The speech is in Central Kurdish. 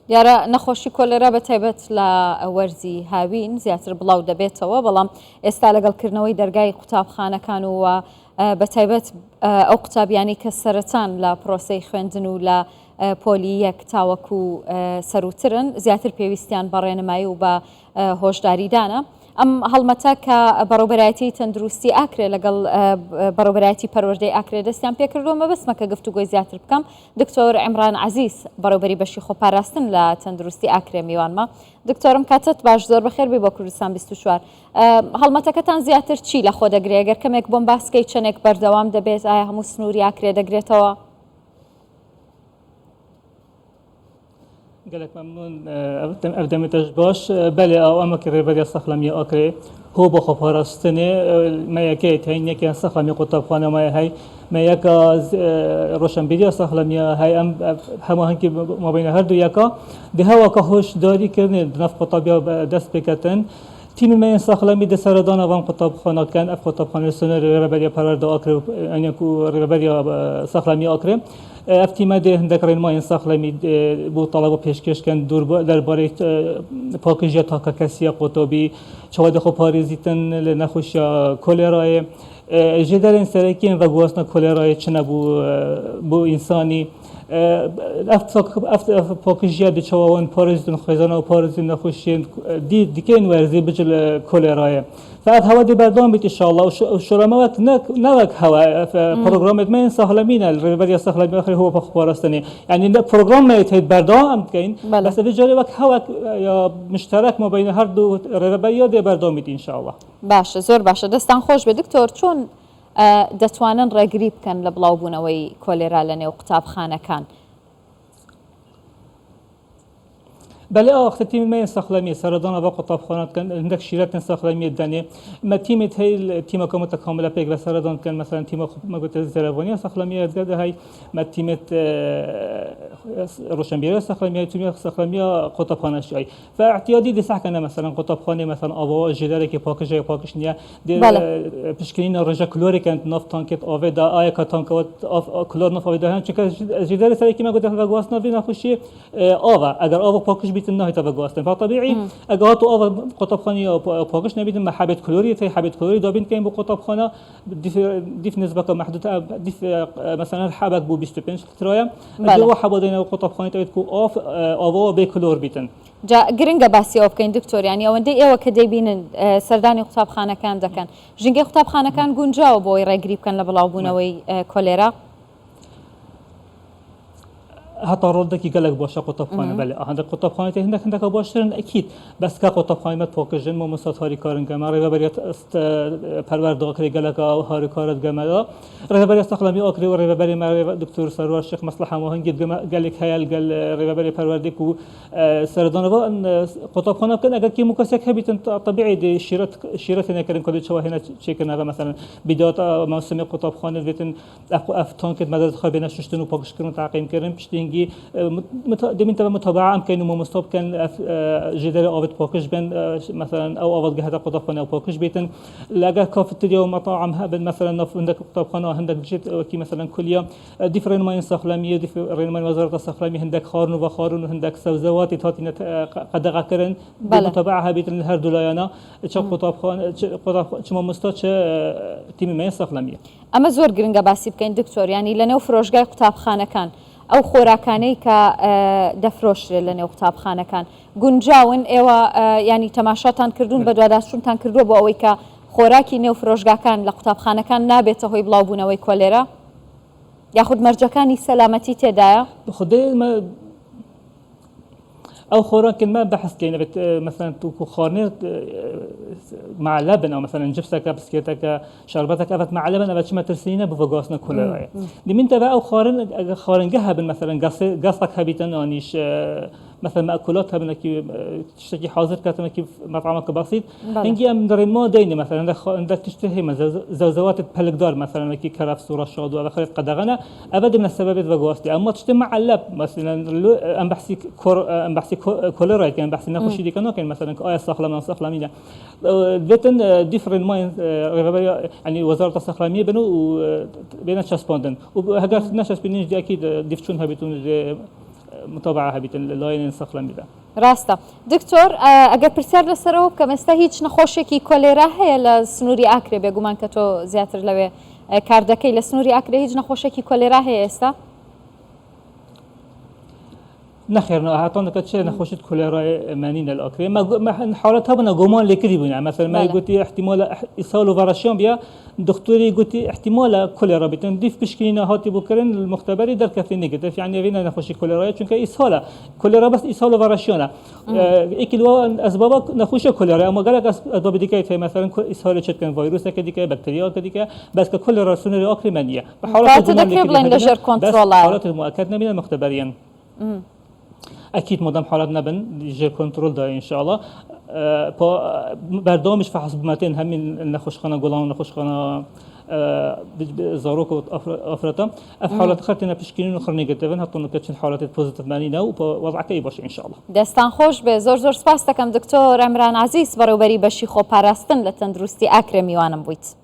دیارە نەخۆشی کۆلێرا بە تایبەت لە وەرزی هاوین زیاتر بڵاو دەبێتەوە، بەڵام ئێستا لەگەڵکردنەوەی دەرگای قوتابخانەکان و بە تایبەت ئەو قوتابیانی کە سەرەتان لە پرۆسەی خوێندن و لە پۆلی یەک تاوەکو سەروترن زیاتر پێویستیان بە ڕێنمایی و بە هۆشداریدانە. ئەم هەڵمەتە کە بەڕێوەبەرایەتی تەندروستی ئاکرێ لەگەڵ بەڕێوەبەرایەتی پەروەردەی ئاکرێ دەستیان پێکردووە مەبەستمە کە گفتوگۆی زیاتر بکەم. دکتۆر عیمران عەزیز بەڕێوەبەری بەشی خۆپاراستن لە تەندروستی ئاکرێ میوانمە. دکتۆرم کاتت باش، زۆر بەخێر بێ بۆ کوردستان 24. هەڵمەتەکەتان زیاتر چی لە خۆ دەگرێ؟ ئەگەر کەمێک بۆم باسکەی چەندێک بەردەوام دەبێت، ئایا هەموو سنووری ئاکرێ دەگرێتەوە؟ قالك ممنون أبدأ باش بله أو أما كريبريا سخلمية أكري هو بخو فارستني ما يكيت هين يكي سخلمية قطب خانة ما هي ما يكا روشنبيريا سخلمية هاي أم هم هنكي ما بين هردو يكا ده هوا كهوش داري كرني نف قطبيا دست بكتن تیم من ساخلمی دسردان آوام قطب خانه کن اف قطب خانه سنر ربریا پرورده آکر یعنی کو ربریا ساخلمی آکر اف تیم ده هندک رین ما این ساخلمی بو طلب پیشکش کن دور درباره پاکیزی تاکا کسی قطبی چواد خو پاریزیتن لنخوش کولرای جدرن سرکین و گواسنا کولرای چنه بو انسانی اف پاکیزی دی چوان پاریزیتن خزانه و پاریزیتن نخوشین دیکن ورزی بجل کولرای فعد هوا دی بردام بیت انشالله و شرمات نوک هوا برنامه ما این ساخلمینه ربریا ساخلمی آخری هو بخوارستنی یعنی برنامه ما تهید بردام کن بس به جای وقت هوا یا مشترک ما بین هر دو ربریا دی بردام بیت انشالله. باشه زۆر باشە دەستان خۆش بێ دکتۆر، چۆن دەتوانن ڕێگری بکەن لە بڵاوبوونەوەی کۆلێرا لە نێو قوتابخانەکان؟ بله آخر تیم ما ساخلمی سردان و قطب خانات کن عندك شیرات ساخلمی دنی ما تیمت هی تیم که متکامل پیک و سردان کن مثلا تیم ما قلت زربانی ساخلمی ازگرده هی ما تیمت روشنبیری ساخلمی تیم ساخلمی قطب خانه شای فاعتیادی دست کنه مثلا قطب خانه مثلا آوا جداره که پاکش نیا پشکنین رجا کلوری کن نفت تانکت آوه دا آیا که تانکات کلور نفت آوه دا هم چون جداره سری که ما قلت وگواس نوی نخوشی آوا اگر آوا پاکش بیتن نه تا وگواستن فطبیعی اگر تو آوا قطب خانه یا پاکش نبیتن محبت کلوری تی حبت کلوری دابین که این بو قطب خانه دیف نسبت محدود دیف مثلا حبک بو 25 ترایم دو حبادین قطب خانه تایید کو آوا به کلور بیتن جا گرنگە باسی ئەو بکەین دکتۆر، ینی ئەوەندەی ئێوە کە دەیبینن سەردانی قوتابخانەکان دەکەن ژینگەی قوتابخانەکان گونجاوە بۆی ڕێگری بکەن لە بڵاوبوونەوەی کۆلێرا؟ حتی رودکی گلگ باشه قطبخانه بله هندک قطبخانه ته هندک باشترن اكيد بس که قطبخانه مت پاکجن ما مسات کارن گمه رهبریت است پرورده آکری گلگ هاری کارت گمه رهبری استقلامی آکری و رهبری ما دکتر سرور شیخ مصلحه ماهنگ گلگ هیال گل رهبری پرورده کو سردان و قطبخانه کن اگر کی مکسک هبیتن طبیعی دی شیرت نکردن کلی چه هنا چیکن و مثلا بداية موسم قطبخانه بیتن افتان که مدد خواهی نشستن و پاکش کردن تعقیم کردن پشتینگی دمين تبع متابعة أم كانوا مستوب كان جدار أوفت باكش بين مثلا أو أوفت جهة قطبخانة أو باكش بيتن لقى كافيتيريا ومطاعم هبل مثلا نف عندك قطبخانة عندك جيت كي مثلا كل يوم ديفرين ما ينسخلمية ديفرين ما وزارة السخلمية عندك خارن وخارن وعندك سوزوات تاتين قد قكرن متابعة بيتن هر دولايانا شو قطبخانة شو مستوب شو تيم ما ينسخلمية أما زور جرينجا باسيب كان دكتور يعني لنا وفروش جاي قطبخانة كان ئەو خۆراکانەی کە دەفرۆشرێت لە نێو قوتابخانەکان گونجاون ئێوە ینی تەماشاتان کردوون بە دوواداچوونتان کردووە بۆ ئەوەی کە خۆراکی نێو فرۆشگاکان لە قوتابخانەکان نابێتە هۆی بڵاوبوونەوەی کۆلێرا یاخود مەرجەکانی سەلامەتی تێدایە؟ أو خوراك ما بحث كأنه مثلا تكو خارنة مع لبن أو مثلا جبسك بسكيتك شربتك أبت مع لبن أبت شما ترسينه بفقاسنا كل رأي دي من تبع أو خارن جهبن مثلا قصك هبيتن أنيش مثلا مأكولات هبنا كي تشتكي حاضر كاتنا كي مطعمك بسيط هنجي أم درين ما ديني مثلا عندك تشتهي زوزوات بلقدار مثلا كي كرف صورة شاد وآخر قدغنا أبدا من السبب فقاستي أما تجتمع اللب مثلا أم بحثي كولراي كان بحثي نخوشي دي كانوا كان مثلا آية صخلمية بيتن ديفرين ما يعني وزارة الصخلمية بنو بين تشاسباندن وهجر نشاس بينج دي أكيد ديفتشون هبيتون متابعه هبیت لاین ساخلم بیده. ڕاستە دکتۆر ئەگەر پرسیار لەسەرەوە کە ئێستا هیچ نەخۆشێکی کۆلێرا هەیە لە سنووری ئاکرێ بێگومان کە تۆ زیاتر لەوێ کار دەکەی لە سنووری ئاکرێ هیچ نەخۆشێکی کۆلێرا هەیە ئێستا؟ نخير هاتون كتشي نخوشت كوليرا مانين الأكري ما حالتها بنا جومان لكري بنا مثلا ما قلتي احتمال إيصال وفراشيون بيا دكتوري قلتي احتمال كوليرا بتنضيف بشكلنا هاتي بكرن المختبري در كفي نيجاتيف يعني فينا نخوش كوليرا چونك إيصال كوليرا بس إيصال وفراشيون إكلوا أسباب نخوش كوليرا أما قالك أسباب ديكاي مثلا إيصال شكل فيروس كديكاي بكتيريا كديكاي بس كوليرا سنري أكري مانية حالات المؤكد من المختبرين اكيد مدام حالات نبن جير كنترول ده ان شاء الله بردامش فحص بمتين همين نخوشخانه گلان نخوشخانه زاروك افرطه اف حالات خرتنا بشكلين اخر نيجاتيفن حتى نكتشف حالات بوزيتيف مانينا ووضعك اي باشه ان شاء الله دستان خوش به زور سپاس دکم دکتۆر ئەمران عزیز بەڕێوەبەری بەشی خۆپاراستن لە تەندروستی ئاکرێ میوانم بوویت.